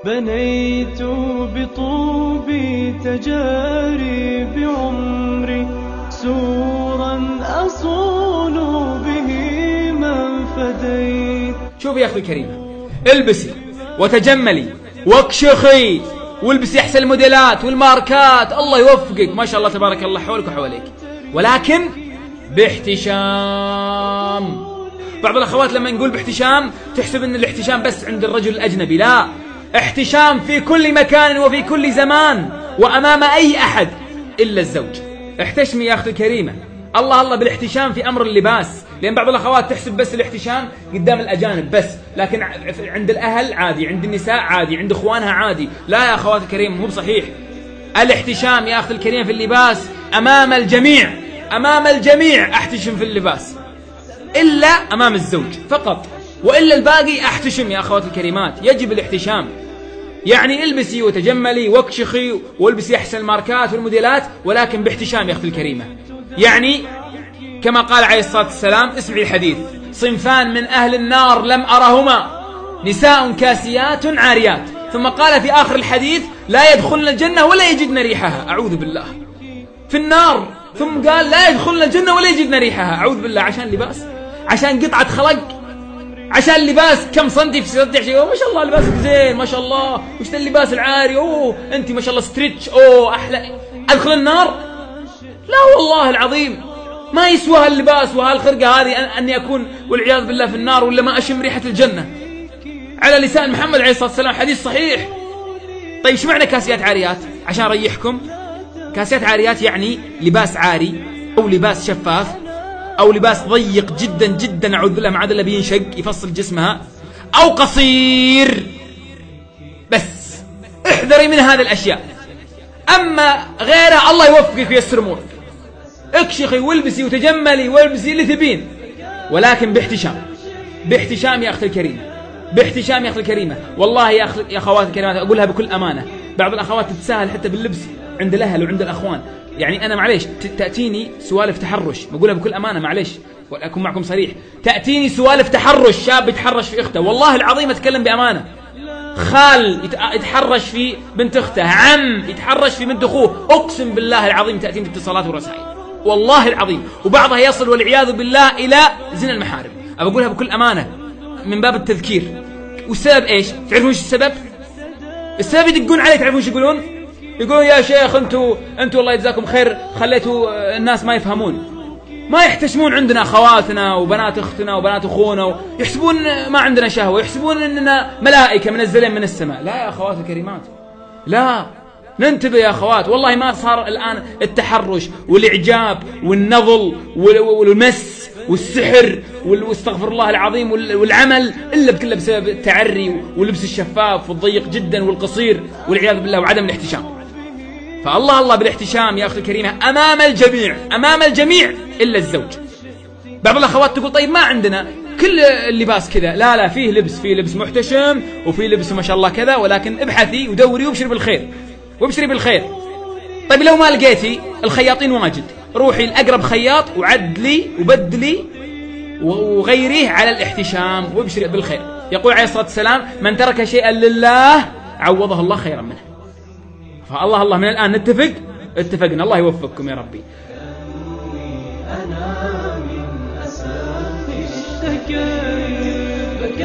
بنيت بطوبي تجارب عمري سورا أصون به من فديت. شوفي يا أخي الكريم، البسي وتجملي واكشخي والبسي أحسن الموديلات والماركات، الله يوفقك ما شاء الله تبارك الله حولك وحواليك، ولكن باحتشام. بعض الأخوات لما نقول باحتشام تحسب أن الاحتشام بس عند الرجل الأجنبي، لا، احتشام في كل مكان وفي كل زمان وأمام أي أحد إلا الزوج. احتشمي يا أختي الكريمة، الله بالاحتشام في أمر اللباس، لأن بعض الأخوات تحسب بس الاحتشام قدام الأجانب بس، لكن عند الأهل عادي، عند النساء عادي، عند إخوانها عادي. لا يا أخوات الكريم، مو بصحيح. الاحتشام يا أختي الكريمة في اللباس أمام الجميع، أمام الجميع أحتشم في اللباس، إلا أمام الزوج فقط، وإلا الباقي أحتشم يا أخوات الكريمات. يجب الاحتشام، يعني البسي وتجملي واكشخي والبسي أحسن الماركات والموديلات، ولكن باحتشام يا أختي الكريمة. يعني كما قال عليه الصلاة والسلام، اسمعي الحديث: صنفان من أهل النار لم أرهما، نساء كاسيات عاريات. ثم قال في آخر الحديث: لا يدخلن الجنة ولا يجدن ريحها. أعوذ بالله، في النار، ثم قال لا يدخلن الجنة ولا يجدن ريحها. أعوذ بالله. عشان لباس، عشان قطعة خلق، عشان لباس كم سنتي في سنتي. ما شاء الله لباسك زين، ما شاء الله، وش اللباس العاري، أوه أنت ما شاء الله ستريتش، أوه أحلى، أدخل النار؟ لا والله العظيم، ما يسوى هاللباس وهالخرقة هذه أني أكون والعياذ بالله في النار ولا ما أشم ريحة الجنة على لسان محمد عليه الصلاة والسلام، حديث صحيح. طيب ايش معنى كاسيات عاريات؟ عشان أريحكم، كاسيات عاريات يعني لباس عاري أو لباس شفاف أو لباس ضيق جدا جدا، أعوذ بالله، ما عاد إلا بينشق يفصل جسمها، أو قصير. بس احذري من هذه الأشياء، أما غيرها الله يوفقك وييسر أمورك. اكشخي والبسي وتجملي والبسي اللي تبين، ولكن باحتشام. باحتشام يا أختي الكريمة، باحتشام يا أختي الكريمة. والله يا أخواتي الكريمات أقولها بكل أمانة، بعض الأخوات تتساهل حتى باللبس عند الأهل وعند الأخوان. يعني أنا معليش تأتيني سوالف تحرش، بقولها بكل أمانة معليش وأكون معكم صريح، تأتيني سوالف تحرش، شاب يتحرش في أخته، والله العظيم أتكلم بأمانة، خال يتحرش في بنت أخته، عم يتحرش في بنت أخوه، أقسم بالله العظيم تأتيني اتصالات ورسائل والله العظيم، وبعضها يصل والعياذ بالله إلى زنا المحارم. أقولها بكل أمانة من باب التذكير. والسبب إيش؟ تعرفون إيش السبب؟ السبب يدقون عليه، تعرفون إيش يقولون؟ يقولون يا شيخ أنتوا الله يجزاكم خير خليتوا الناس ما يفهمون، ما يحتشمون عندنا أخواتنا وبنات أختنا وبنات أخونا، يحسبون ما عندنا شهوة، يحسبون أننا ملائكة منزلين من السماء. لا يا أخوات الكريمات، لا، ننتبه يا أخوات. والله ما صار الآن التحرش والإعجاب والنظل والمس والسحر واستغفر الله العظيم والعمل إلا بكله بسبب التعري واللبس الشفاف والضيق جدا والقصير والعياذ بالله وعدم الاحتشام. فالله بالاحتشام يا أخي الكريمة أمام الجميع، أمام الجميع إلا الزوج. بعض الأخوات تقول طيب ما عندنا كل اللباس كذا. لا، فيه لبس محتشم وفيه لبس ما شاء الله كذا، ولكن ابحثي ودوري وابشري بالخير، وابشري بالخير. طيب لو ما لقيتي، الخياطين واجد، روحي لأقرب خياط وعدلي وبدلي وغيريه على الاحتشام وابشري بالخير. يقول عليه الصلاة والسلام: من ترك شيئا لله عوضه الله خيرا منه. فالله من الآن اتفقنا، الله يوفقكم يا ربي. أنا من أساس اشتكيت